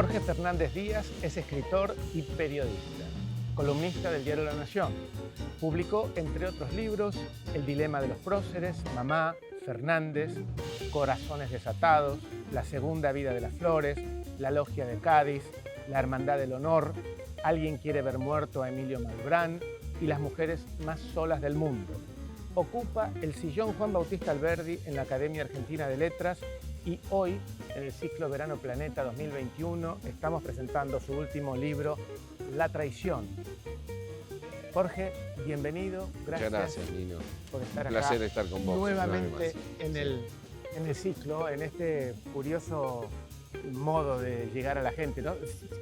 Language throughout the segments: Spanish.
Jorge Fernández Díaz es escritor y periodista, columnista del diario La Nación. Publicó, entre otros libros, El dilema de los próceres, Mamá, Fernández, Corazones desatados, La segunda vida de las flores, La logia de Cádiz, La hermandad del honor, Alguien quiere ver muerto a Emilio Malbrán y Las mujeres más solas del mundo. Ocupa el sillón Juan Bautista Alberdi en la Academia Argentina de Letras y hoy, en el ciclo Verano Planeta 2021, estamos presentando su último libro, La traición. Jorge, bienvenido. Muchas gracias, Nino. Por estar Un acá placer estar con vos. nuevamente en el ciclo, en este curioso modo de llegar a la gente, ¿no?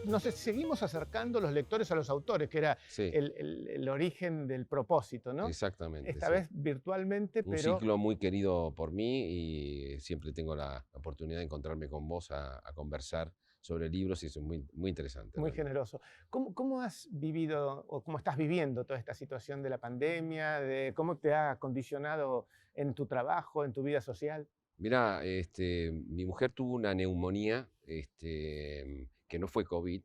Nos seguimos acercando los lectores a los autores, que era Sí, el origen del propósito, ¿no? exactamente. Esta Sí. vez virtualmente, Un pero ciclo muy querido por mí y siempre tengo la oportunidad de encontrarme con vos a conversar sobre libros y eso es muy interesante. muy realmente. generoso. ¿Cómo has vivido o cómo estás viviendo toda esta situación de la pandemia? ¿Cómo te ha condicionado en tu trabajo, en tu vida social? Mirá, mi mujer tuvo una neumonía que no fue COVID,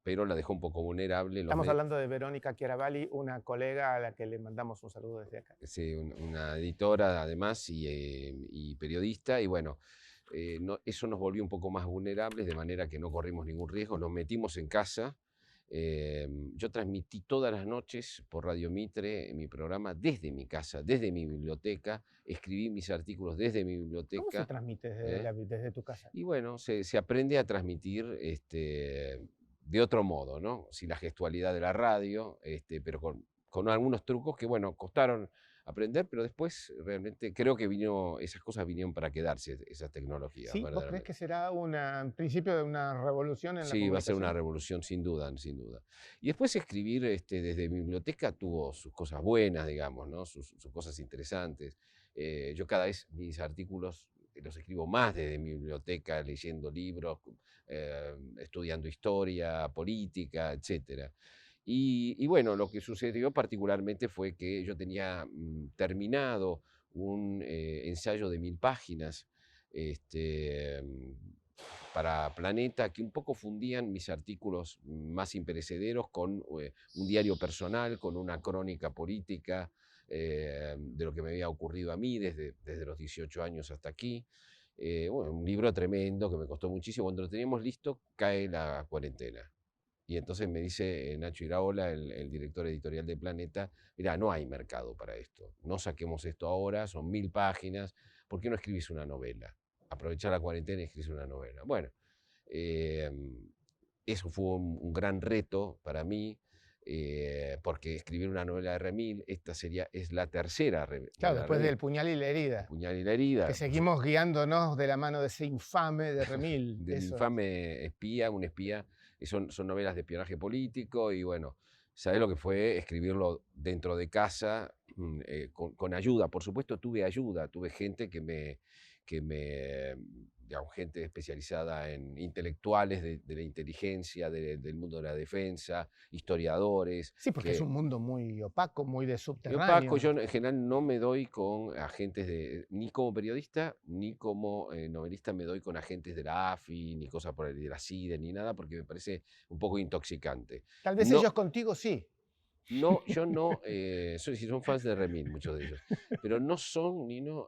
pero la dejó un poco vulnerable. Estamos hablando de Verónica Chiaravalli, una colega a la que le mandamos un saludo desde acá. Sí, una editora además y periodista, y bueno, eso nos volvió un poco más vulnerables, de manera que no corrimos ningún riesgo, nos metimos en casa. Yo transmití todas las noches por Radio Mitre mi programa desde mi casa, desde mi biblioteca, escribí mis artículos desde mi ¿Cómo se biblioteca. transmite ¿Eh? desde tu casa? Y bueno, se aprende a transmitir de otro modo, ¿no? Sin la gestualidad de la radio, pero con algunos trucos que, bueno, costaron aprender, pero después realmente creo que esas cosas vinieron para quedarse, esas tecnologías, ¿Sí? ¿Vos crees verdaderamente. que será un principio de una revolución en la Sí, va a ser una comunicación? revolución sin duda, sin duda. Y después escribir desde mi biblioteca tuvo sus cosas buenas, digamos, ¿no? Sus cosas interesantes. Yo cada vez mis artículos los escribo más desde mi biblioteca, leyendo libros, estudiando historia, política, etcétera. Y bueno, lo que sucedió particularmente fue que yo tenía terminado un ensayo de 1000 páginas, este, para Planeta, que un poco fundían mis artículos más imperecederos con un diario personal, con una crónica política de lo que me había ocurrido a mí desde los 18 años hasta aquí. Bueno, un libro tremendo que me costó muchísimo. Cuando lo teníamos listo, cae la cuarentena. Y entonces me dice Nacho Iraola, el director editorial de Planeta, mira, no hay mercado para esto, no saquemos esto ahora, son 1000 páginas, ¿por qué no escribís una novela? Aprovechar la cuarentena y escribís una novela. Bueno, eh, eso fue un gran reto para mí, porque escribir una novela de Remil, es la tercera Claro, novela de después Remil, del Puñal y la herida, Puñal y la herida, que seguimos guiándonos de la mano de ese infame de Remil. del Eso es. infame espía, un espía, son novelas de espionaje político y bueno, ¿sabés lo que fue escribirlo dentro de casa, con ayuda? Por supuesto tuve ayuda, tuve gente digamos, gente especializada en intelectuales de la inteligencia, del mundo de la defensa, historiadores, Sí, porque es que un mundo muy opaco, muy de yo, Paco, subterráneo. yo en general no me doy con agentes ni como periodista, ni como novelista me doy con agentes de la AFI, ni cosas por el de la CIDE, ni nada, porque me parece un poco intoxicante. Tal vez No, ellos contigo sí. no, yo no, si son fans de Remil, muchos de ellos, pero no son, ni no,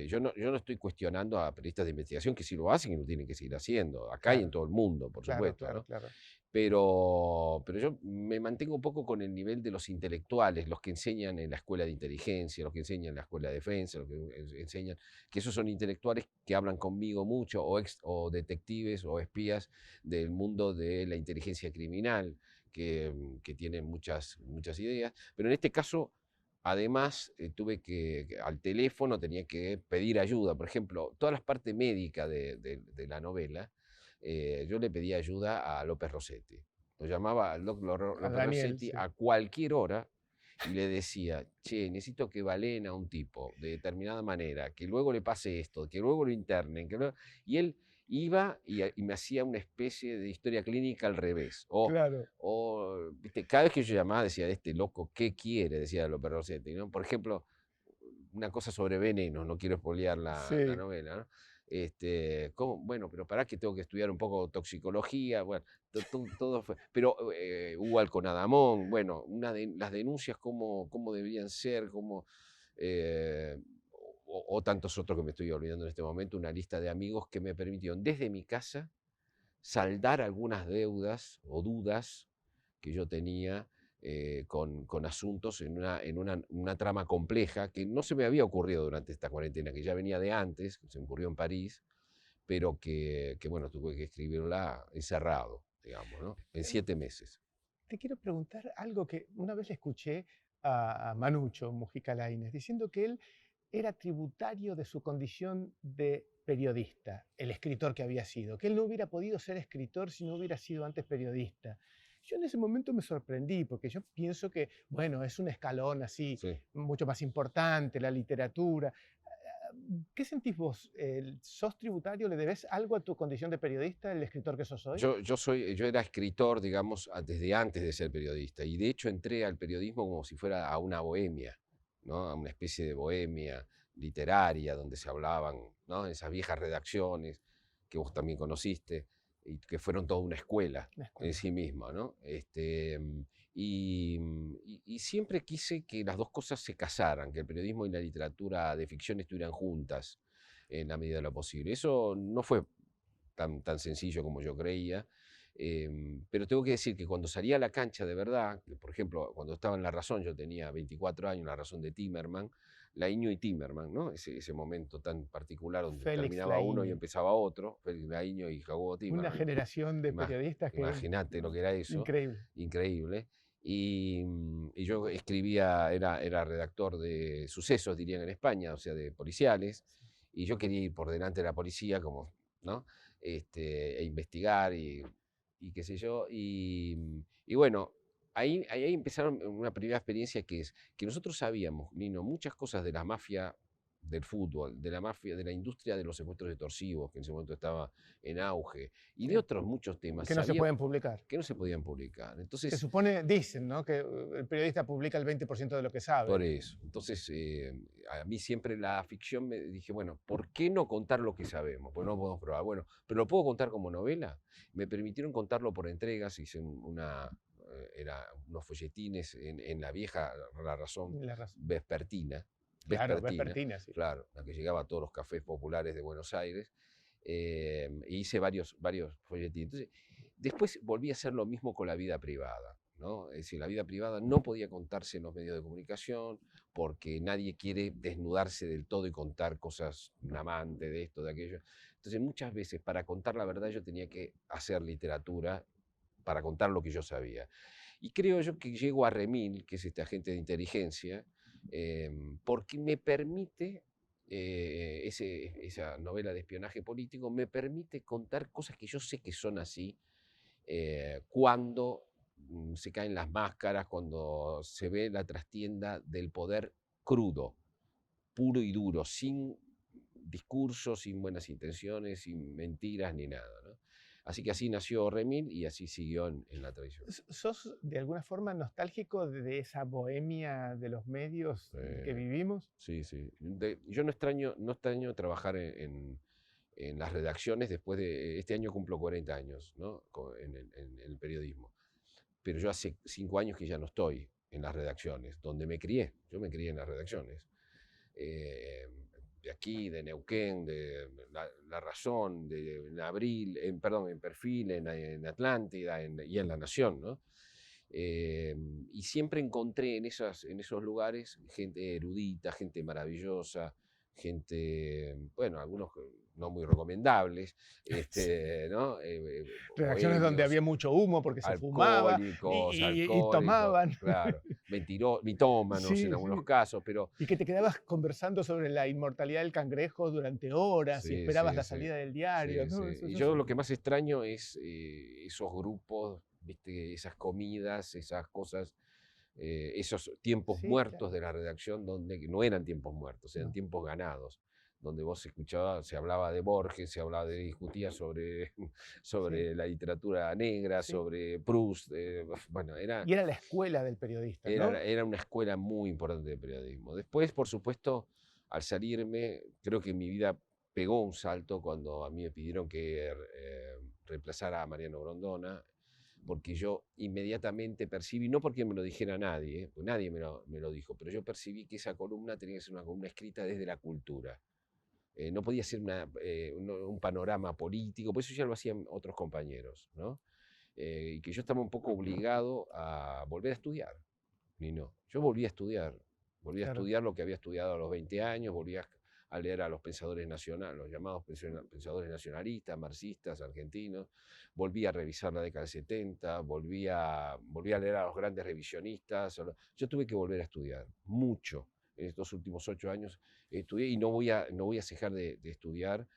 yo no estoy cuestionando a periodistas de investigación que sí lo hacen y lo tienen que seguir haciendo, acá y en Claro, todo el mundo, por claro, supuesto, claro, ¿no? claro. Pero yo me mantengo un poco con el nivel de los intelectuales, los que enseñan en la escuela de inteligencia, los que enseñan en la escuela de defensa, los que enseñan, que esos son intelectuales que hablan conmigo mucho, o detectives o espías del mundo de la inteligencia criminal, que tienen muchas ideas. Pero en este caso, además, tuve al teléfono tenía que pedir ayuda. Por ejemplo, toda la parte médica de la novela, yo le pedí ayuda a López Rossetti. Lo llamaba al A López Daniel, Rossetti sí. a cualquier hora y le decía, che, necesito que balen a un tipo de determinada manera, que luego le pase esto, que luego lo internen. Y él iba y me hacía una especie de historia clínica al revés. Claro. ¿Viste? Cada vez que yo llamaba decía, este loco, ¿qué quiere? Decía López Rossetti, ¿no? Por ejemplo, una cosa sobre veneno, no quiero espolear la Sí. novela, ¿no? ¿Cómo? Bueno, pero pará que tengo que estudiar un poco toxicología, bueno, todo fue, pero hubo Alconadamón, bueno, las denuncias cómo deberían ser, eh, o tantos otros que me estoy olvidando en este momento, una lista de amigos que me permitieron desde mi casa saldar algunas deudas o dudas que yo tenía con asuntos en una trama compleja que no se me había ocurrido durante esta cuarentena, que ya venía de antes, que se me ocurrió en París, pero que bueno, tuve que escribirla encerrado, digamos, ¿no? En 7 meses. Te quiero preguntar algo que una vez le escuché a Manucho Mujica Lainez diciendo que él era tributario de su condición de periodista, el escritor que había sido, que él no hubiera podido ser escritor si no hubiera sido antes periodista. Yo en ese momento me sorprendí porque yo pienso que, bueno, es un escalón así Sí. mucho más importante, la literatura. ¿Qué sentís vos? ¿Sos tributario? ¿Le debes algo a tu condición de periodista, el escritor que sos hoy? Yo era escritor, digamos, desde antes de ser periodista, y de hecho entré al periodismo como si fuera a una bohemia, ¿no? A una especie de bohemia literaria donde se hablaban, ¿no? Esas viejas redacciones que vos también conociste y que fueron toda una escuela Una en escuela. sí misma, ¿no? Y siempre quise que las dos cosas se casaran, que el periodismo y la literatura de ficción estuvieran juntas en la medida de lo posible. Eso no fue tan sencillo como yo creía. Pero tengo que decir que cuando salía a la cancha de verdad, que por ejemplo, cuando estaba en La Razón, yo tenía 24 años, La Razón de Timerman, Laínio y Timerman, ¿no? Ese momento tan particular donde Félix terminaba uno y Laínez. empezaba otro, Félix Laínio y Jacobo Una Timerman. generación de periodistas que, Imagínate lo que era eso, increíble. increíble. Y yo escribía, era redactor de sucesos, dirían en España, o sea, de policiales, y yo quería ir por delante de la policía, como, ¿no? E investigar y qué sé yo. Y bueno, ahí empezaron una primera experiencia que es que nosotros sabíamos, Nino, muchas cosas de la mafia del fútbol, de la mafia, de la industria de los secuestros extorsivos, que en ese momento estaba en auge, y de Sí, otros muchos temas, que no se sabía pueden publicar. que no se podían publicar. Se Entonces, supone, dicen, ¿no? Que el periodista publica el 20% de lo que sabe. por eso. Entonces, a mí siempre la ficción me dije, bueno, ¿por qué no contar lo que sabemos? Pues no podemos probar. Bueno, pero lo puedo contar como novela. Me permitieron contarlo por entregas, hice unos folletines en la vieja La Razón La razón. vespertina, Claro, vespertina, vespertina, sí. claro, la que llegaba a todos los cafés populares de Buenos Aires, e hice varios folletines. Entonces, después volví a hacer lo mismo con la vida privada, ¿no? Es decir, la vida privada no podía contarse en los medios de comunicación porque nadie quiere desnudarse del todo y contar cosas, un amante de esto, de aquello. Entonces, muchas veces para contar la verdad yo tenía que hacer literatura para contar lo que yo sabía. Y creo yo que llego a Remil, que es este agente de inteligencia, porque me permite, esa novela de espionaje político, me permite contar cosas que yo sé que son así, cuando se caen las máscaras, cuando se ve la trastienda del poder crudo, puro y duro, sin discursos, sin buenas intenciones, sin mentiras ni nada, ¿no? Así que así nació Remil y así siguió en la tradición. ¿Sos de alguna forma nostálgico de esa bohemia de los medios que vivimos? Sí, sí. Yo no extraño trabajar en las redacciones después de, este año cumplo 40 años, ¿no? En el periodismo. Pero yo hace 5 años que ya no estoy en las redacciones, donde me crié. Yo me crié en las redacciones. eh, de aquí, de Neuquén, de La Razón, en Abril, perdón, en Perfil, en Atlántida y en La Nación, ¿no? Y siempre encontré en esos lugares gente erudita, gente maravillosa, gente, bueno, algunos no muy recomendables, Sí. ¿no? Redacciones donde Bohemios, había mucho humo porque se fumaba y alcohólicos, tomaban. claro, mitómanos en Sí, algunos sí. casos, pero Y que te quedabas conversando sobre la inmortalidad del cangrejo durante horas y sí, esperabas sí, la sí, salida del diario, sí, sí. ¿no? Y yo lo que más extraño es esos grupos, ¿viste? Esas comidas, esas cosas, esos tiempos Sí, claro. muertos de la redacción, donde no eran tiempos muertos, eran No. tiempos ganados, donde vos escuchabas, se hablaba de Borges, se hablaba discutía sobre, Sí, sobre la literatura negra, sí. sobre Proust, bueno, Y era la escuela del periodista, era, ¿no? era una escuela muy importante de periodismo. Después, por supuesto, al salirme, creo que mi vida pegó un salto cuando a mí me pidieron que reemplazara a Mariano Grondona, porque yo inmediatamente percibí, no porque me lo dijera nadie, pues nadie me lo dijo, pero yo percibí que esa columna tenía que ser una columna escrita desde la cultura. No podía ser un panorama político, por eso ya lo hacían otros compañeros, ¿no? Y que yo estaba un poco obligado a volver a estudiar. Y no, yo volví a Claro. estudiar lo que había estudiado a los 20 años, volví a leer a los pensadores nacionales, los llamados pensadores nacionalistas, marxistas, argentinos, volví a revisar la década del 70, volví a leer a los grandes revisionistas. Yo tuve que volver a estudiar mucho. En estos últimos 8 años estudié y no voy a cejar de estudiar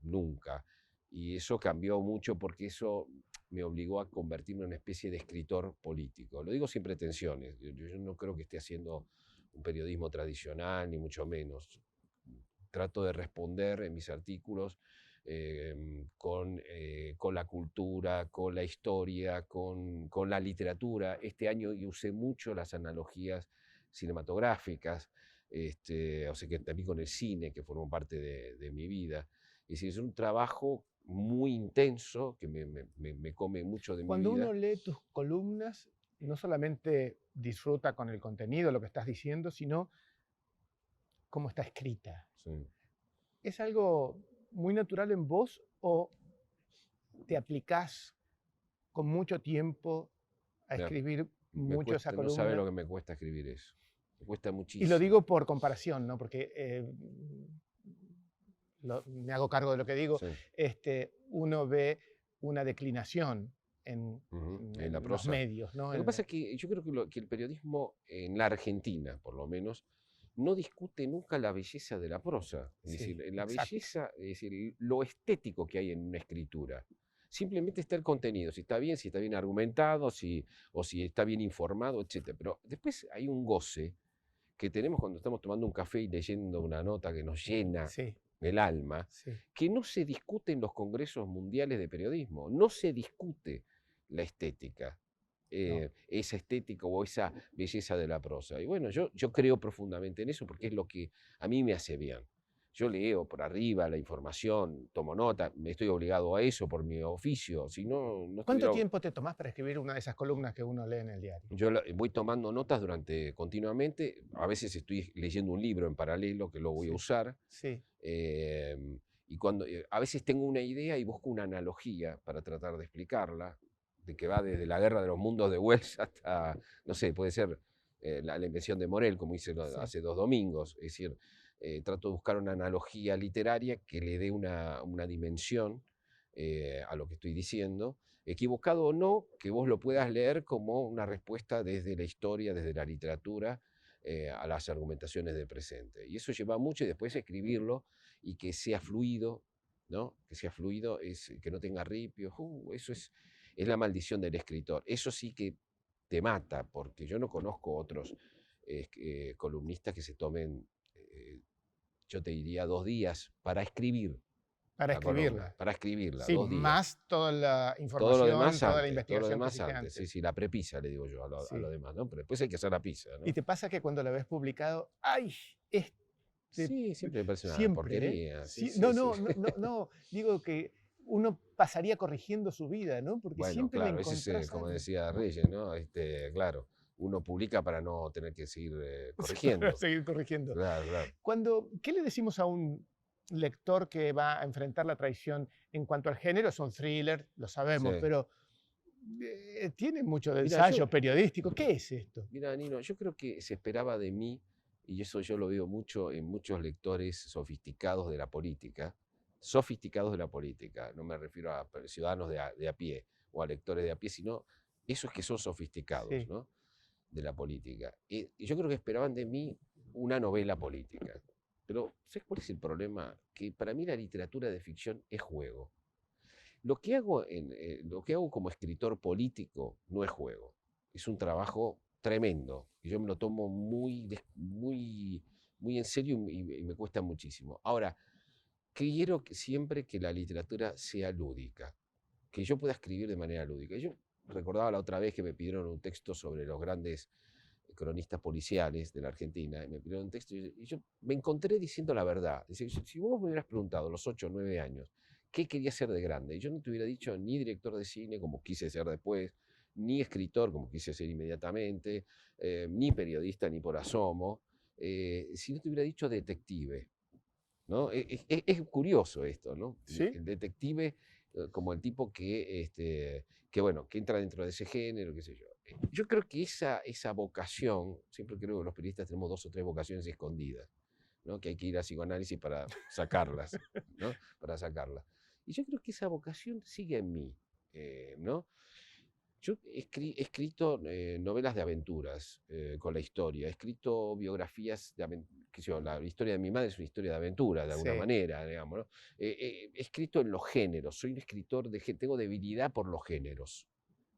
nunca. Y eso cambió mucho porque eso me obligó a convertirme en una especie de escritor político. Lo digo sin pretensiones. Yo no creo que esté haciendo un periodismo tradicional, ni mucho menos. Trato de responder en mis artículos con la cultura, con la historia, con la literatura. Este año yo usé mucho las analogías cinematográficas, o sea que también con el cine, que formó parte de mi vida. Es decir, es un trabajo muy intenso que me come mucho de mi Cuando vida. uno lee tus columnas, no solamente disfruta con el contenido, lo que estás diciendo, sino cómo está escrita. Sí. ¿Es algo muy natural en vos o te aplicás con mucho tiempo a Mira, escribir me mucho esa cuesta, no sabe lo columna? que me cuesta escribir eso. Me cuesta Y lo muchísimo. digo por comparación, ¿no? Porque me hago cargo de lo que digo. Sí. Uno ve una declinación En la en los prosa. medios, ¿no? Lo que pasa es que yo creo que el periodismo en la Argentina, por lo menos, no discute nunca la belleza de la prosa. Es Sí, decir, la exacto. belleza, es decir, lo estético que hay en una escritura. Simplemente está el contenido, si está bien argumentado, o si está bien informado, etc. Pero después hay un goce que tenemos cuando estamos tomando un café y leyendo una nota que nos llena Sí, el alma, sí. que no se discute en los congresos mundiales de periodismo, no se discute la estética, No. esa estética o esa belleza de la prosa. Y bueno, yo creo profundamente en eso porque es lo que a mí me hace bien. Yo leo por arriba la información, tomo nota, me estoy obligado a eso por mi oficio, si no, no ¿Cuánto estuviera. tiempo te tomás para escribir una de esas columnas que uno lee en el diario? Yo voy tomando notas continuamente, a veces estoy leyendo un libro en paralelo que lo voy a Sí, usar, sí, y a veces tengo una idea y busco una analogía para tratar de explicarla, de que va desde la guerra de los mundos de Wells hasta, no sé, puede ser la invención de Morel, como hice sí. hace 2 domingos. Es decir, trato de buscar una analogía literaria que le dé una dimensión a lo que estoy diciendo, equivocado o no, que vos lo puedas leer como una respuesta desde la historia, desde la literatura, a las argumentaciones del presente. Y eso lleva mucho, y después escribirlo y que sea fluido, ¿no? Que sea fluido, que no tenga ripios. Eso es la maldición del escritor. Eso sí que te mata, porque yo no conozco otros columnistas que se tomen, yo te diría, 2 días para escribir Para la columna, escribirla. para escribirla, Sí, 2 días. más toda la Todo lo información, demás toda la antes, todo lo investigación que demás hiciste antes. Sí, antes. sí, la prepisa, le digo yo a lo Sí. demás, ¿no? Pero después hay que hacer la pizza, ¿Y ¿no? te pasa que cuando la ves publicado, ay, este, Sí, siempre me parece una siempre, ¿eh? porquería. Sí, Sí, sí, no, sí. no, no, no, no, digo que uno pasaría corrigiendo su vida, ¿no? Porque Bueno, siempre le claro, ese es, encontrás como algo. decía Reyes, ¿no? Claro, uno publica para no tener que seguir Para corrigiendo. seguir corrigiendo. Claro, claro. ¿Qué le decimos a un lector que va a enfrentar la traición en cuanto al género? Es un thriller, lo sabemos, Sí. pero tiene mucho de Mira, ensayo periodístico. ¿Qué es esto? mira, Nino, yo creo que se esperaba de mí, y eso yo lo veo mucho en muchos lectores sofisticados de la política, no me refiero a ciudadanos de a pie o a lectores de a pie, sino esos que son sofisticados, Sí, ¿no? De la política. Y yo creo que esperaban de mí una novela política. Pero, ¿sabes cuál es el problema? Que para mí la literatura de ficción es juego. Lo que hago como escritor político no es juego. Es un trabajo tremendo. Y yo me lo tomo muy en serio y me cuesta muchísimo. Ahora, quiero siempre que la literatura sea lúdica, que yo pueda escribir de manera lúdica. Yo recordaba la otra vez que me pidieron un texto sobre los grandes cronistas policiales de la Argentina, y me pidieron un texto, y yo me encontré diciendo la verdad. Dice, si vos me hubieras preguntado a los 8 o 9 años qué quería ser de grande, y yo no te hubiera dicho ni director de cine, como quise ser después, ni escritor, como quise ser inmediatamente, ni periodista, ni por asomo, si no te hubiera dicho detective, ¿no? Es curioso esto, ¿no? ¿Sí? El detective como el tipo bueno, que entra dentro de ese género, qué sé yo. Yo creo que esa vocación, siempre creo que los periodistas tenemos 2 o 3 vocaciones escondidas, ¿no? Que hay que ir a psicoanálisis para sacarlas, ¿no? Para sacarlas. Y yo creo que esa vocación sigue en mí, ¿no? Yo he escrito novelas de aventuras con la historia, he escrito biografías de aventuras, la historia de mi madre es una historia de aventura, de alguna Sí. manera, digamos, ¿no? He escrito en los géneros, soy un escritor tengo debilidad por los géneros.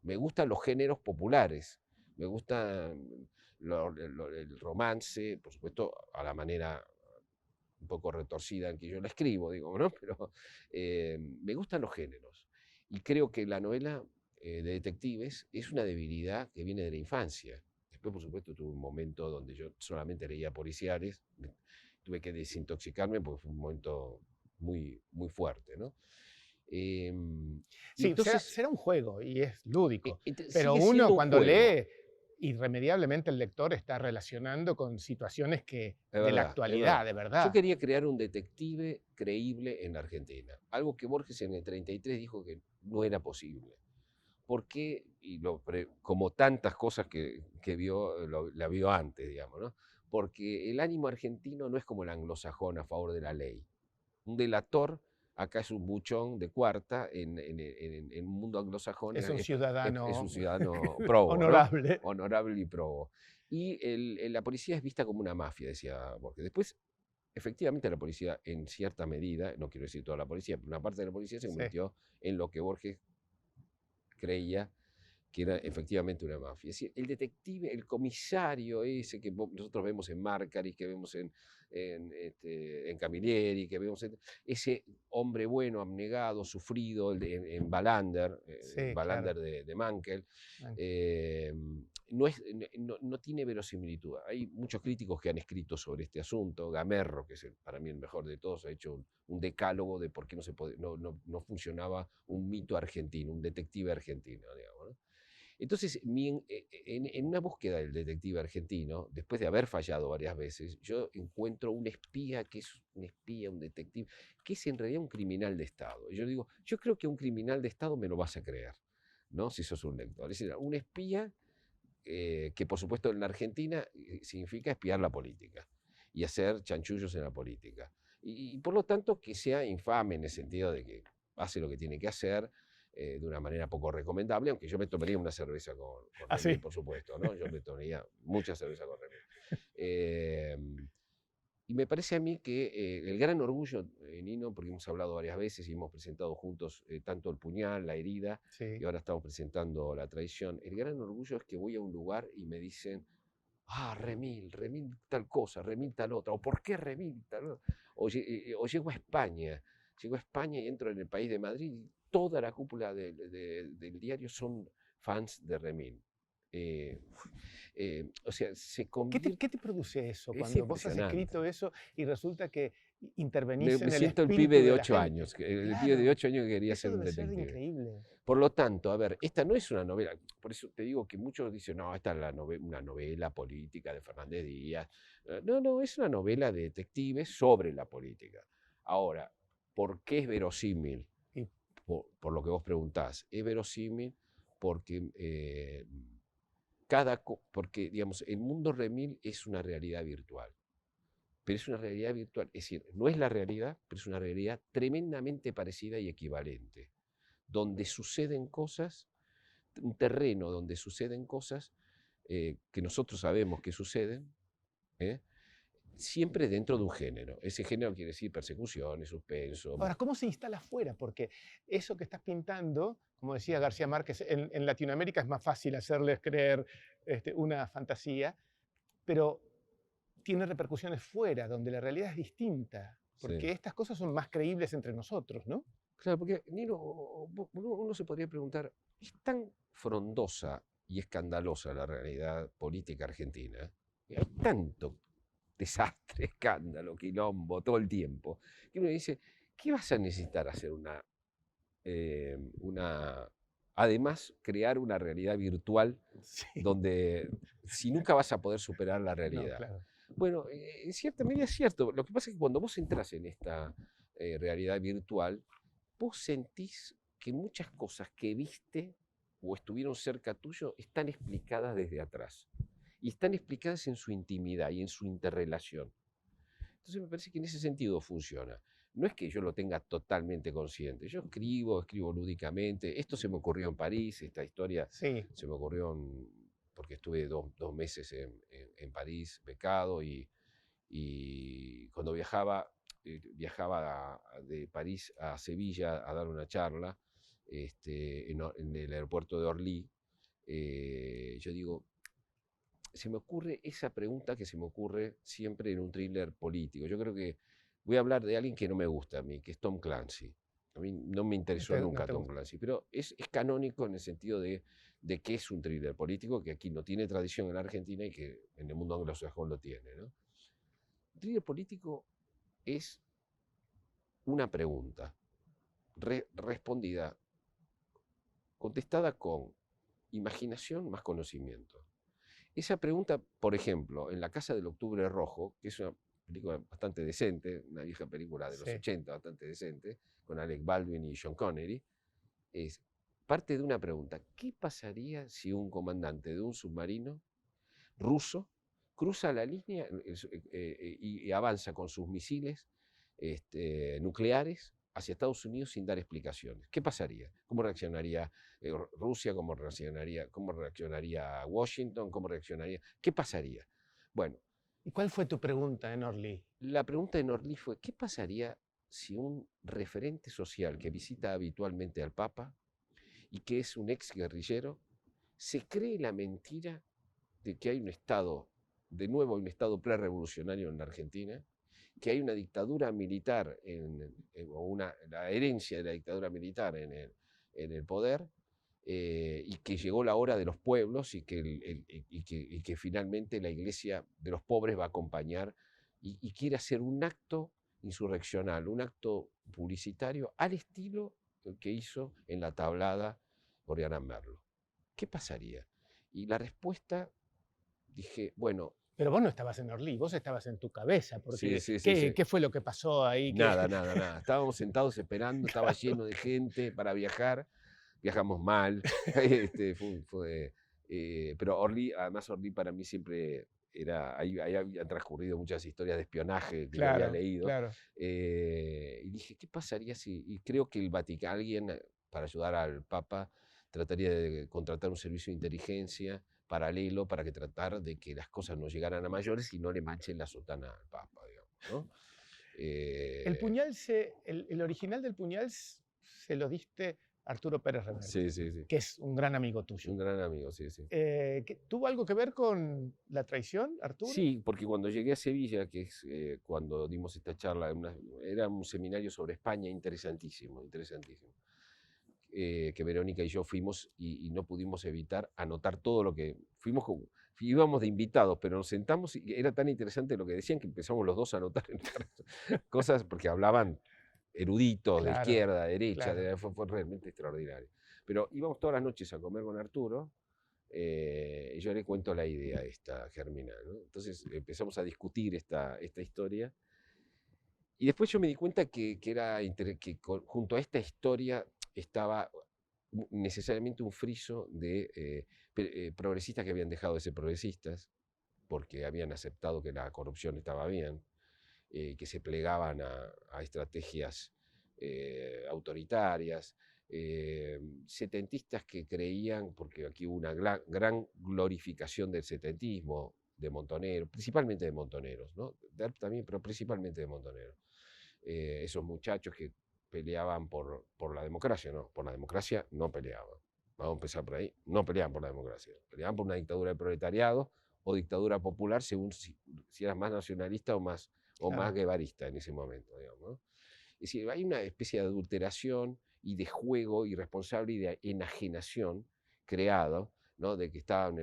Me gustan los géneros populares, me gusta el romance, por supuesto, a la manera un poco retorcida en que yo la escribo, digo, ¿no? Pero me gustan los géneros. Y creo que la novela de detectives es una debilidad que viene de la infancia. Después, por supuesto, tuve un momento donde yo solamente leía policiales, tuve que desintoxicarme porque fue un momento muy, muy fuerte, ¿no? Y Sí, será, entonces, será un juego y es lúdico, pero sigue uno siendo un cuando juego, lee, irremediablemente el lector está relacionando con situaciones de la es verdad. actualidad, de Yo verdad. quería crear un detective creíble en la Argentina, algo que Borges en el 33 dijo que no era posible. Porque, como tantas cosas que vio, la vio antes, digamos, ¿no? Porque el ánimo argentino no es como el anglosajón a favor de la ley. Un delator acá es un buchón de cuarta, en un mundo anglosajón Es un es un ciudadano ciudadano probo, ¿no? honorable. Honorable y probo. Y la policía es vista como una mafia, decía Borges. Después, efectivamente, la policía, en cierta medida, no quiero decir toda la policía, pero una parte de la policía se Sí. convirtió en lo que Borges creía que era efectivamente una mafia. Es decir, el detective, el comisario ese que nosotros vemos en Márcari, que vemos en Camilleri, que vemos ese hombre bueno, abnegado, sufrido, en Wallander, Sí, claro. Wallander de Mankell, Ah, eh, no tiene verosimilitud. Hay muchos críticos que han escrito sobre este asunto. Gamerro, que es para mí el mejor de todos, ha hecho un decálogo de por qué no funcionaba un mito argentino, un detective argentino, digamos, ¿no? Entonces, en una búsqueda del detective argentino, después de haber fallado varias veces, yo encuentro un espía que es un espía, un detective, que es en realidad un criminal de Estado. Y yo digo, yo creo que un criminal de Estado me lo vas a creer, ¿no? Si sos un lector. Es decir, un espía que por supuesto en la Argentina significa espiar la política y hacer chanchullos en la política. Y por lo tanto que sea infame en el sentido de que hace lo que tiene que hacer de una manera poco recomendable, aunque yo me tomaría una cerveza con Remil, así. por supuesto, ¿no? Yo me tomaría mucha cerveza con Remil. Eh, y me parece a mí que el gran orgullo, Nino, porque hemos hablado varias veces y hemos presentado juntos tanto el puñal, la herida, y Sí. ahora estamos presentando la traición, el gran orgullo es que voy a un lugar y me dicen, Remil tal cosa, Remil tal otra, o ¿por qué Remil tal otra? O llego a España y entro en el país de Madrid y toda la cúpula del diario son fans de Remil. Eh, o sea, se convierte, ¿Qué te produce eso es cuando vos has impresionante. escrito eso y resulta que intervenís Me en el siento el pibe espíritu de de la 8 gente? años, el pibe de Claro, 8 años que quería eso ser un debe ser detective. increíble. Por lo tanto, a ver, esta no es una novela, por eso te digo que muchos dicen, no, esta es una novela política de Fernández Díaz. No, no, es una novela de detectives sobre la política. Ahora, ¿por qué es verosímil? Y Por lo que vos preguntás. Es verosímil porque, porque, digamos, el mundo remil es una realidad virtual. Pero es una realidad virtual, es decir, no es la realidad, pero es una realidad tremendamente parecida y equivalente, donde suceden cosas, un terreno donde suceden cosas que nosotros sabemos que suceden, ¿eh? Siempre dentro de un género. Ese género quiere decir persecuciones, suspenso. ahora, ¿cómo se instala afuera? Porque eso que estás pintando, como decía García Márquez, en Latinoamérica es más fácil hacerles creer una fantasía, pero tiene repercusiones fuera, donde la realidad es distinta, Sí. porque estas cosas son más creíbles entre nosotros, ¿no? Claro, porque Nino, uno se podría preguntar, ¿es tan frondosa y escandalosa la realidad política argentina, y hay tanto desastre, escándalo, quilombo todo el tiempo, que uno dice, ¿qué vas a necesitar hacer además crear una realidad virtual Sí. donde si nunca vas a poder superar la No, realidad? claro. Bueno, en cierta medida es cierto. Lo que pasa es que cuando vos entras en esta realidad virtual, vos sentís que muchas cosas que viste o estuvieron cerca tuyo están explicadas desde atrás. Y están explicadas en su intimidad y en su interrelación. Entonces me parece que en ese sentido funciona. No es que yo lo tenga totalmente consciente. Yo escribo lúdicamente. Esto se me ocurrió en París, esta historia Sí. se me ocurrió porque estuve dos meses en París, becado, y cuando viajaba de París a Sevilla a dar una charla en el aeropuerto de Orly. Yo digo, se me ocurre esa pregunta que se me ocurre siempre en un thriller político. Yo creo que voy a hablar de alguien que no me gusta a mí, que es Tom Clancy. A mí no me interesó No nunca te Tom gusta. Clancy, pero es canónico en el sentido de que es un thriller político, que aquí no tiene tradición en la Argentina y que en el mundo anglosajón lo tiene, ¿no? El thriller político es una pregunta respondida, contestada con imaginación más conocimiento. Esa pregunta, por ejemplo, en La Casa del Octubre Rojo, que es una película bastante decente, una vieja película de los Sí. 80, bastante decente, con Alec Baldwin y Sean Connery, es parte de una pregunta. ¿Qué pasaría si un comandante de un submarino ruso cruza la línea y avanza con sus misiles nucleares hacia Estados Unidos sin dar explicaciones? ¿Qué pasaría? ¿Cómo reaccionaría Rusia? ¿Cómo reaccionaría Washington? ¿Cómo reaccionaría? ¿Qué pasaría? Bueno, ¿Y cuál fue tu pregunta en Orly? la pregunta de Norlí fue, ¿qué pasaría si un referente social que visita habitualmente al Papa y que es un ex guerrillero se cree la mentira de que hay un Estado, de nuevo hay un Estado prerevolucionario en la Argentina, que hay una dictadura militar la herencia de la dictadura militar en el poder, y que llegó la hora de los pueblos y que finalmente la iglesia de los pobres va a acompañar y quiere hacer un acto insurreccional, un acto publicitario al estilo que hizo en la tablada Oriana Merlo. ¿Qué pasaría? Y la respuesta, dije, bueno, Pero vos no estabas en Orly, vos estabas en tu cabeza, sí, porque sí, sí, sí. ¿qué fue lo que pasó ahí? Nada, nada, nada. Estábamos sentados esperando, estaba lleno de gente para viajar. Viajamos mal. Pero Orly, además Orly para mí siempre era, ahí habían transcurrido muchas historias de espionaje que yo había Claro, leído. claro. Y dije, ¿qué pasaría si? Y creo que el Vaticano, alguien para ayudar al Papa, trataría de contratar un servicio de inteligencia paralelo para que tratar de que las cosas no llegaran a mayores y no le manchen la sotana al Papa, digamos, ¿no? El puñal, el original del puñal se lo diste a Arturo Pérez Reverte, Sí, sí, sí. que es un gran amigo tuyo. Un gran amigo, sí, sí. ¿Tuvo algo que ver con la traición, Arturo? Sí, porque cuando llegué a Sevilla, que es cuando dimos esta charla, era un seminario sobre España interesantísimo, interesantísimo. Que Verónica y yo fuimos y no pudimos evitar anotar todo lo que íbamos de invitados, pero nos sentamos y era tan interesante lo que decían que empezamos los dos a anotar cosas porque hablaban eruditos de Claro, izquierda, derecha, claro. fue realmente extraordinario. Pero íbamos todas las noches a comer con Arturo. Y yo le cuento la idea esta germinal, ¿no? Entonces empezamos a discutir esta historia. Y después yo me di cuenta que junto a esta historia estaba necesariamente un friso de progresistas que habían dejado de ser progresistas porque habían aceptado que la corrupción estaba bien, que se plegaban a estrategias autoritarias, setentistas que creían, porque aquí hubo una gran glorificación del setentismo, de Montonero, principalmente de Montoneros, ¿no? De Arp también, pero principalmente de Montoneros. Esos muchachos que peleaban por la democracia, ¿no? Por la democracia no peleaban. Vamos a empezar por ahí. No peleaban por la democracia. Peleaban por una dictadura del proletariado o dictadura popular, según si eras más nacionalista o más Claro. guevarista en ese momento, digamos, ¿no? Es decir, hay una especie de adulteración y de juego irresponsable y de enajenación creado ¿no? De que estaban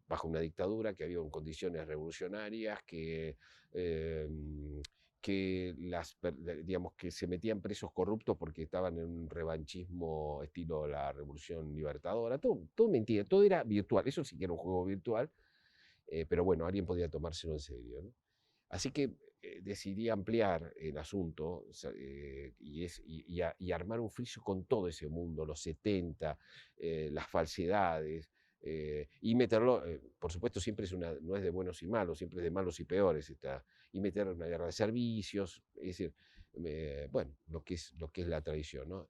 bajo una dictadura, que había condiciones revolucionarias, digamos, que se metían presos corruptos porque estaban en un revanchismo estilo la Revolución Libertadora. Todo mentira, todo era virtual. Eso sí que era un juego virtual, pero bueno, alguien podía tomárselo en serio, ¿no? Así que decidí ampliar el asunto y armar un friso con todo ese mundo, los 70, las falsedades, y meterlo, por supuesto, siempre no es de buenos y malos, siempre es de malos y peores, y meter una guerra de servicios, es decir, bueno, lo que es la tradición, ¿no?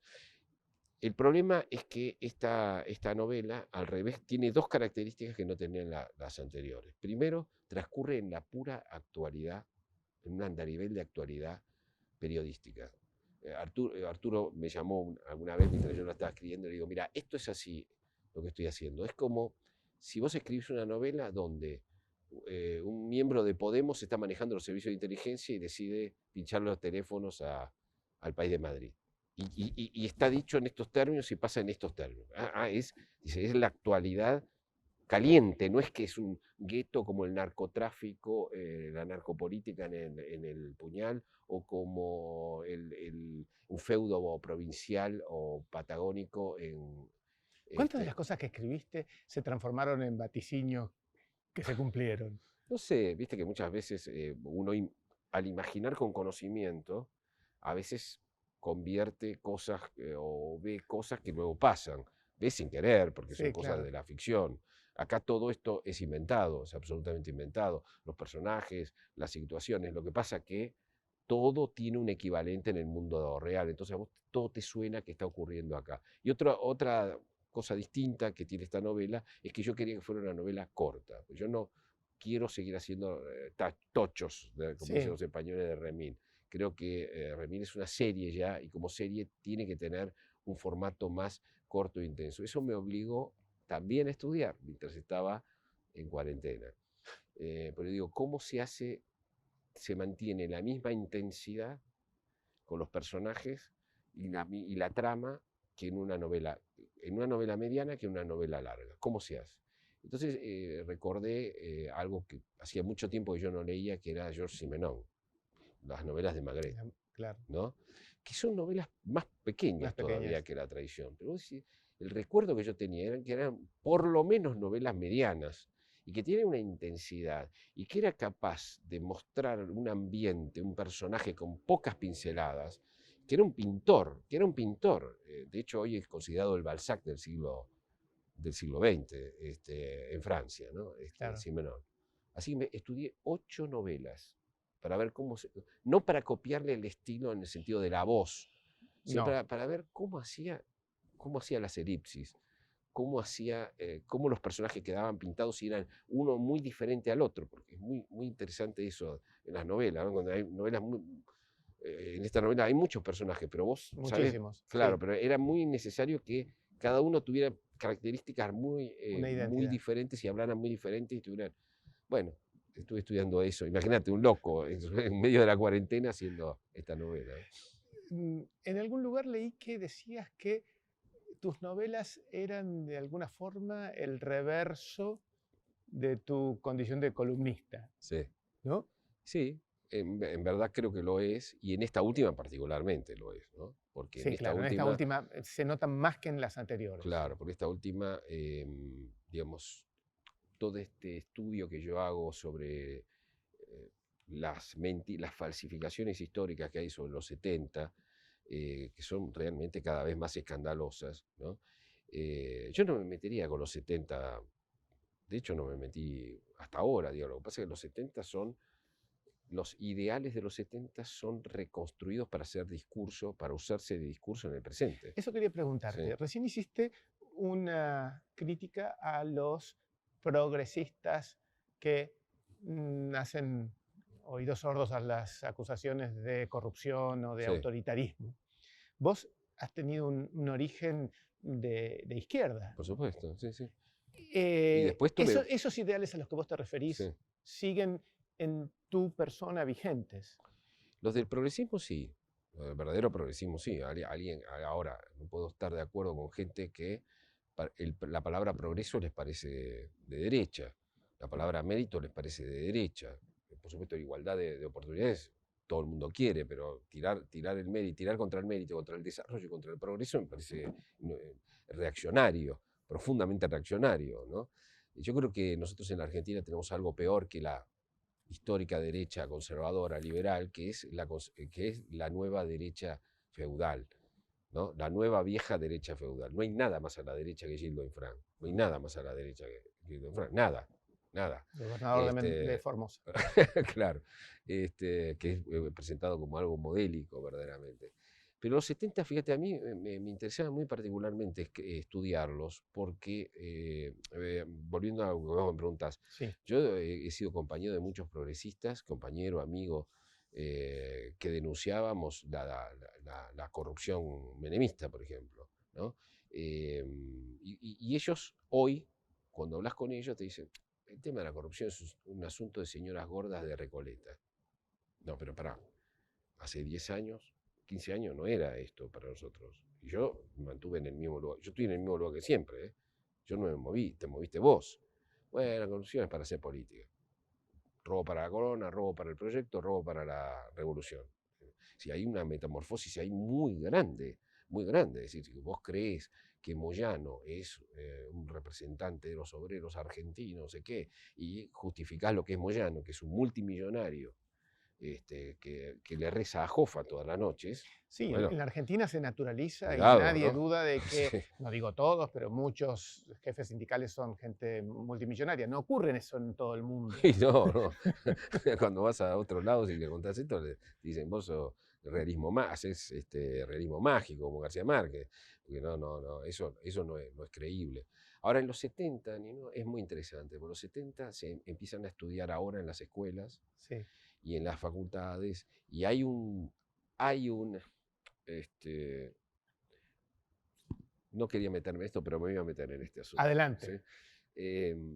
El problema es que esta novela, al revés, tiene dos características que no tenían las anteriores. Primero, transcurre en la pura actualidad, en un andarivel de actualidad periodística. Arturo me llamó alguna vez mientras yo la estaba escribiendo y le digo, mira, esto es así lo que estoy haciendo. Es como si vos escribís una novela donde un miembro de Podemos está manejando los servicios de inteligencia y decide pinchar los teléfonos al país de Madrid. Y está dicho en estos términos y pasa en estos términos. Dice, es la actualidad caliente, no es que es un gueto como el narcotráfico, la narcopolítica en el Puñal, o como un feudo provincial o patagónico en... ¿Cuántas de las cosas que escribiste se transformaron en vaticinios que se cumplieron? No sé, viste que muchas veces uno al imaginar con conocimiento, a veces convierte cosas o ve cosas que luego pasan, ve sin querer, porque son Sí, cosas claro. de la ficción. Acá todo esto es inventado, es absolutamente inventado. Los personajes, las situaciones, lo que pasa que todo tiene un equivalente en el mundo real, entonces a vos todo te suena que está ocurriendo acá. Y otra cosa distinta que tiene esta novela es que yo quería que fuera una novela corta. Yo no quiero seguir haciendo tochos, como dicen Sí. los españoles, de Remín. Creo que Remín es una serie ya y como serie tiene que tener un formato más corto e intenso. Eso me obligó también a estudiar mientras estaba en cuarentena. Pero digo, ¿cómo se mantiene la misma intensidad con los personajes y la trama que en una novela mediana que en una novela larga? ¿Cómo se hace? Entonces recordé algo que hacía mucho tiempo que yo no leía, que era Georges Simenon, las novelas de Maigret, Claro. ¿no? Que son novelas más Más pequeñas pequeñas. todavía que la tradición. Pero el recuerdo que yo tenía era que eran por lo menos novelas medianas y que tienen una intensidad y que era capaz de mostrar un ambiente, un personaje con pocas pinceladas, que era un pintor, de hecho, hoy es considerado el Balzac del siglo XX en Francia, ¿no? Claro. Simenon. Así que estudié 8 novelas para ver no para copiarle el estilo en el sentido de la voz, sino No. para ver cómo hacía las elipsis, cómo los personajes quedaban pintados y eran uno muy diferente al otro, porque es muy, muy interesante eso en las novelas, ¿no? Cuando hay novelas en esta novela hay muchos personajes, pero vos sabés, Muchísimos. claro, Sí. pero era muy necesario que cada uno tuviera características Una muy identidad. diferentes y hablaran muy diferentes y tuvieran, bueno, estuve estudiando eso, imagínate, un loco en medio de la cuarentena haciendo esta novela. En algún lugar leí que decías que tus novelas eran de alguna forma el reverso de tu condición de columnista, Sí, ¿no? sí, en verdad creo que lo es, y en esta última particularmente lo es, ¿no? Porque en Sí, esta claro, en esta última, última se nota más que en las anteriores. claro, porque esta última, digamos, todo este estudio que yo hago sobre las falsificaciones históricas que hay sobre los 70, que son realmente cada vez más escandalosas, ¿no? Yo no me metería con los 70, de hecho no me metí hasta ahora, digo, lo que pasa es que los ideales de los 70 son reconstruidos para hacer discurso, para usarse de discurso en el presente. Eso quería Sí, preguntarte. Recién hiciste una crítica a los progresistas que hacen oídos sordos a las acusaciones de corrupción o de sí, autoritarismo. Vos has tenido un origen de izquierda. por supuesto, sí, sí. Y después Esos ideales a los que vos te referís sí. siguen en tu persona vigentes. Los del progresismo sí, los del verdadero progresismo sí. Alguien ahora no puedo estar de acuerdo con gente que la palabra progreso les parece de derecha, la palabra mérito les parece de derecha. Por supuesto, igualdad de oportunidades todo el mundo quiere, pero tirar el mérito, tirar contra el mérito, contra el desarrollo y contra el progreso me parece reaccionario, profundamente reaccionario, ¿no? Yo creo que nosotros en la Argentina tenemos algo peor que la histórica derecha conservadora, liberal, que es la nueva derecha feudal, ¿no? La nueva vieja derecha feudal. No hay nada más a la derecha que Gildo Infran. No hay nada más a la derecha que Gildo Infran. Nada, nada. Gobernador de Formosa. Claro, que es presentado como algo modélico verdaderamente. Pero los 70, fíjate, a mí me interesaba muy particularmente estudiarlos porque, volviendo a lo que vos me preguntás, Sí. yo he sido compañero de muchos progresistas, compañero, amigo, que denunciábamos la corrupción menemista, por ejemplo, ¿no? Y ellos hoy, cuando hablas con ellos, te dicen, el tema de la corrupción es un asunto de señoras gordas de Recoleta. No, pero pará, hace 10 años, 15 años no era esto para nosotros. Y yo me mantuve en el mismo lugar. Yo estoy en el mismo lugar que siempre, ¿eh? Yo no me moví, te moviste vos. Bueno, la corrupción es para hacer política. Robo para la corona, robo para el proyecto, robo para la revolución. Si hay una metamorfosis ahí muy grande, muy grande. Es decir, si vos creés que Moyano es un representante de los obreros argentinos, no sé qué, y justificás lo que es Moyano, que es un multimillonario, que le reza a Jofa todas las noches. Sí, Bueno, en la Argentina se naturaliza y cuidado, nadie ¿no? duda de que, Sí. no digo todos, pero muchos jefes sindicales son gente multimillonaria. No ocurre eso en todo el mundo. Y no, no. Cuando vas a otros lados y le contás esto, le dicen, vos sos haces realismo mágico, como García Márquez. Porque no, eso no es creíble. Ahora, en los 70, Nino, es muy interesante, porque los 70 se empiezan a estudiar ahora en las escuelas Sí. y en las facultades, y hay un, no quería meterme en esto, pero me voy a meter en este asunto. Adelante. ¿Sí?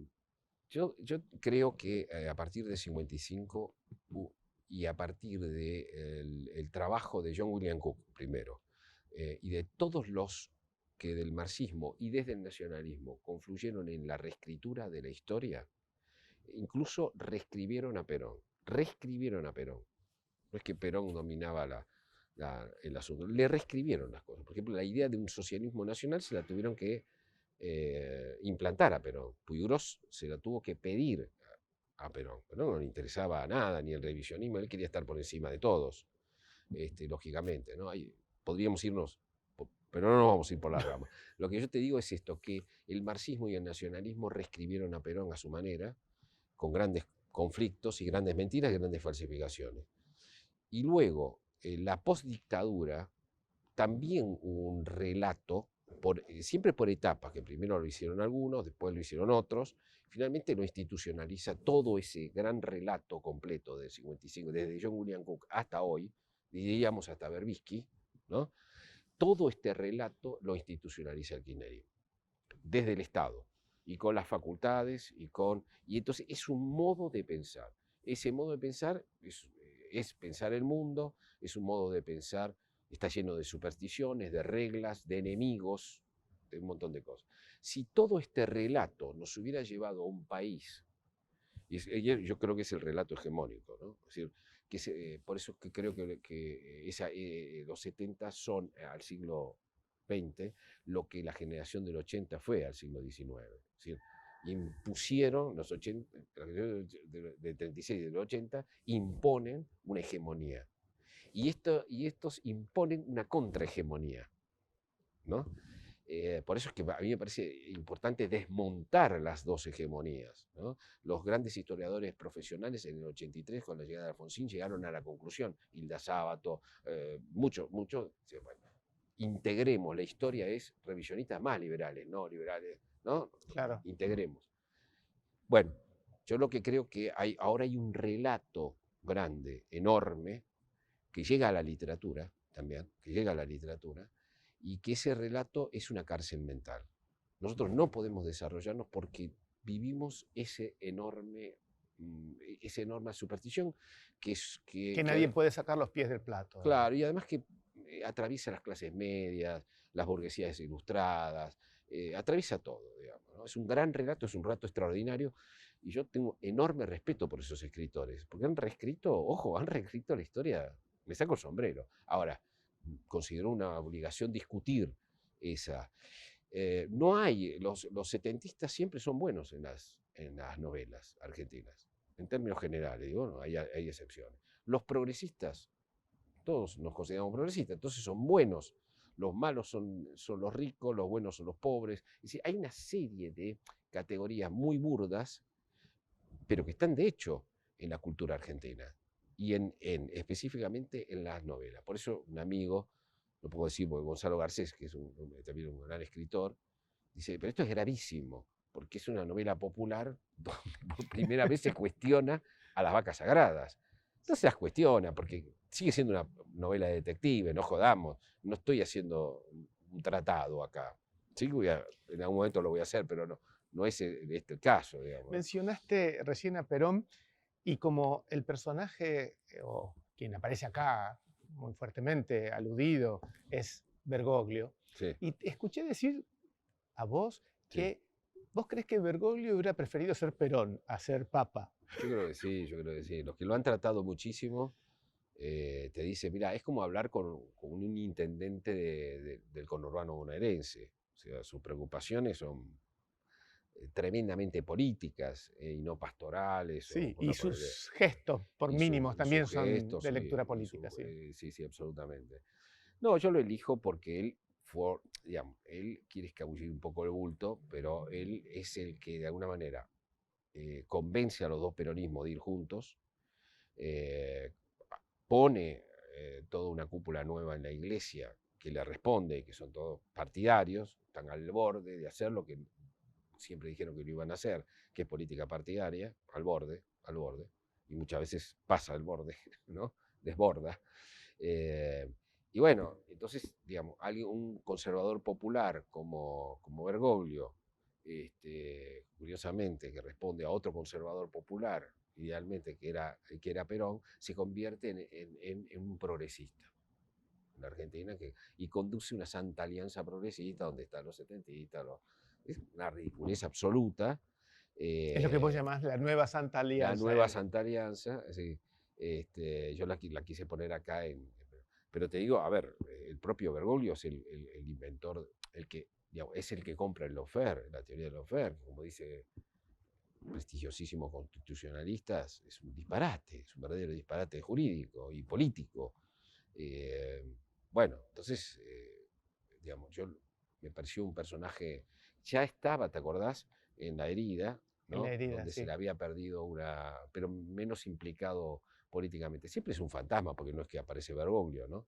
Yo creo que a partir de 55 y a partir del el trabajo de John William Cook primero y de todos los que del marxismo y desde el nacionalismo confluyeron en la reescritura de la historia, incluso reescribieron a Perón. Reescribieron a Perón. No es que Perón dominaba el asunto, le reescribieron las cosas. Por ejemplo, la idea de un socialismo nacional se la tuvieron que implantar a Perón. Puiggrós se la tuvo que pedir a Perón. Perón no le interesaba nada, ni el revisionismo, él quería estar por encima de todos, lógicamente, ¿no? Podríamos irnos, pero no nos vamos a ir por la rama. Lo que yo te digo es esto, que el marxismo y el nacionalismo reescribieron a Perón a su manera, con grandes conflictos y grandes mentiras y grandes falsificaciones. Y luego, la postdictadura, también hubo un relato, siempre por etapas, que primero lo hicieron algunos, después lo hicieron otros, finalmente lo institucionaliza todo ese gran relato completo del 55, desde John William Cook hasta hoy, diríamos hasta Berbisky, ¿no? Todo este relato lo institucionaliza el kirchnerismo, desde el Estado, y con las facultades, y entonces es un modo de pensar. Ese modo de pensar es pensar el mundo, es un modo de pensar, está lleno de supersticiones, de reglas, de enemigos, de un montón de cosas. Si todo este relato nos hubiera llevado a un país, y yo creo que es el relato hegemónico, ¿no? Es decir, por eso que creo que los 70 son al siglo XX lo que la generación del 80 fue al siglo XIX. Es decir, impusieron los 80, del 36 y del 80, imponen una hegemonía. Y estos imponen una contrahegemonía, ¿no? Por eso es que a mí me parece importante desmontar las dos hegemonías, ¿no? Los grandes historiadores profesionales en el 83, con la llegada de Alfonsín, llegaron a la conclusión, Hilda Sábato, muchos, bueno, integremos, la historia es revisionistas más liberales, no liberales, ¿no? Claro. Integremos. Bueno, yo lo que creo que ahora hay un relato grande, enorme, que llega a la literatura también, y que ese relato es una cárcel mental. Nosotros no podemos desarrollarnos porque vivimos esa enorme superstición Que nadie puede sacar los pies del plato. Claro, y además que atraviesa las clases medias, las burguesías ilustradas, atraviesa todo, digamos, ¿no? Es un gran relato, es un relato extraordinario, y yo tengo enorme respeto por esos escritores, porque han reescrito, ojo, han reescrito la historia, me saco el sombrero. Ahora, considero una obligación discutir esa. No hay, los setentistas siempre son buenos en las novelas argentinas, en términos generales, digo, no, hay excepciones. Los progresistas, todos nos consideramos progresistas, entonces son buenos. Los malos son los ricos, los buenos son los pobres. Es decir, hay una serie de categorías muy burdas, pero que están de hecho en la cultura argentina y específicamente en las novelas. Por eso un amigo, lo puedo decir porque Gonzalo Garcés, que es también un gran escritor, dice, pero esto es gravísimo, porque es una novela popular donde por primera vez se cuestiona a las vacas sagradas. No se las cuestiona, porque sigue siendo una novela de detective, no jodamos, no estoy haciendo un tratado acá. Sí, en algún momento lo voy a hacer, pero no es este el caso, digamos. Mencionaste recién a Perón, y como el personaje, o quien aparece acá muy fuertemente aludido, es Bergoglio, Sí, y te escuché decir a vos sí. que vos crees que Bergoglio hubiera preferido ser Perón a ser Papa. Yo creo que sí, yo creo que sí. Los que lo han tratado muchísimo te dicen, mira, es como hablar con un intendente del conurbano bonaerense. O sea, sus preocupaciones son tremendamente políticas y no pastorales. Sí, O y cosas por el sus gestos, por y mínimos, también sus son gestos de lectura y política. Sí. sí, sí, absolutamente. No, yo lo elijo porque él digamos, él quiere escabullir un poco el bulto, pero él es el que de alguna manera convence a los dos peronismos de ir juntos, eh, pone toda una cúpula nueva en la iglesia que le responde, que son todos partidarios, están al borde de hacer lo que siempre dijeron que lo iban a hacer, que es política partidaria, al borde, y muchas veces pasa al borde, ¿no? Desborda. Eh, y bueno, entonces, digamos, un conservador popular como Bergoglio, curiosamente, que responde a otro conservador popular, idealmente que era Perón, se convierte en un progresista en la Argentina y conduce una santa alianza progresista donde están los setentistas, es una ridiculez absoluta. Es lo que vos llamás la nueva Santa La Alianza. nueva Santa Alianza, sí, yo la quise poner acá pero te digo, a ver, el propio Bergoglio es el inventor, digamos, es el que compra el lawfare, la teoría del lawfare, como dice prestigiosísimos constitucionalistas, es un disparate, es un verdadero disparate jurídico y político. Bueno, entonces, digamos, me pareció un personaje, ya estaba, ¿te acordás? En La Herida, En La ¿no? Herida, Donde sí. se le había perdido pero menos implicado políticamente. Siempre es un fantasma, porque no es que aparece Bergoglio, ¿no?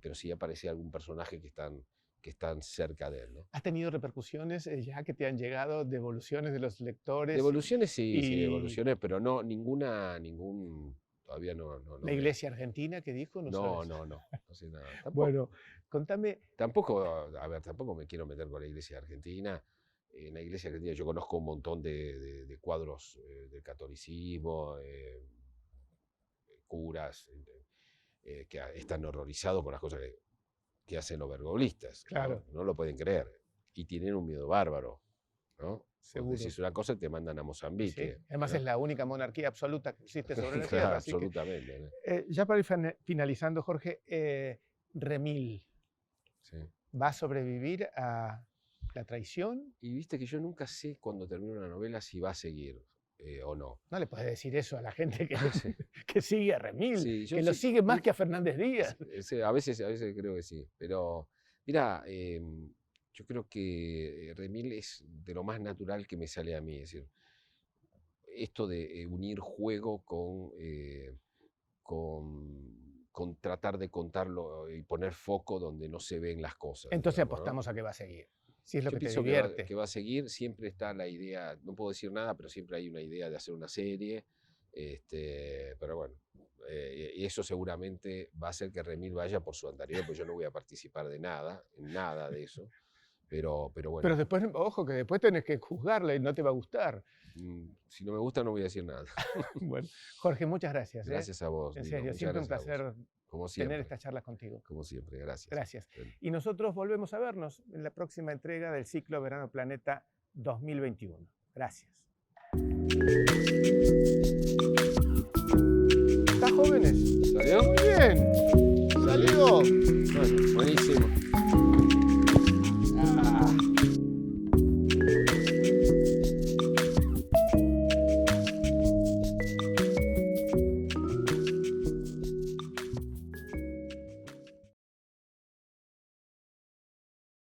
Pero sí aparece algún personaje que están cerca de él, ¿no? ¿Has tenido repercusiones ya que te han llegado, devoluciones de los lectores? Devoluciones sí, sí, Y devoluciones, pero no, todavía no la Iglesia Argentina, ¿qué dijo? No sabes. no sé nada. Bueno, contame. Tampoco me quiero meter con la Iglesia Argentina. En la Iglesia Argentina yo conozco un montón de cuadros del catolicismo, curas que están horrorizados con las cosas que hacen los bergoglistas, Claro. ¿no? No lo pueden creer. Y tienen un miedo bárbaro, ¿no? Seguro. Si es una cosa, te mandan a Mozambique. Sí. Además, ¿no? es la única monarquía absoluta que existe sobre la Claro, Tierra. Así absolutamente. ¿no? que, ya para ir finalizando, Jorge, Remil, Sí. ¿va a sobrevivir a la traición? Y viste que yo nunca sé cuando termino una novela si va a seguir o no. No le puedes decir eso a la gente que sigue a Remil, Sí, yo que lo sí- sigue más que a Fernández Díaz. A veces creo que sí. Pero, mira, yo creo que Remil es de lo más natural que me sale a mí. Es decir, esto de unir juego con tratar de contarlo y poner foco donde no se ven las cosas. Entonces digamos, ¿no? apostamos a que va a seguir. Si es lo Yo que te pienso divierte. que va a seguir, siempre está la idea, no puedo decir nada, pero siempre hay una idea de hacer una serie, pero bueno, y eso seguramente va a hacer que Remil vaya por su anterior, porque yo no voy a participar de nada, en nada de eso, pero bueno, Pero después, ojo, que después tenés que juzgarla y no te va a gustar. si no me gusta no voy a decir nada. Bueno, Jorge, muchas gracias. Gracias a vos. En Nico, serio, muchas siempre un gracias a vos. placer como tener siempre. estas charlas contigo. Como siempre, gracias. Gracias. Bueno. Y nosotros volvemos a vernos en la próxima entrega del ciclo Verano Planeta 2021. Gracias. ¿Estás, jóvenes? ¿Salió? Muy bien. Salió. Bueno, buenísimo.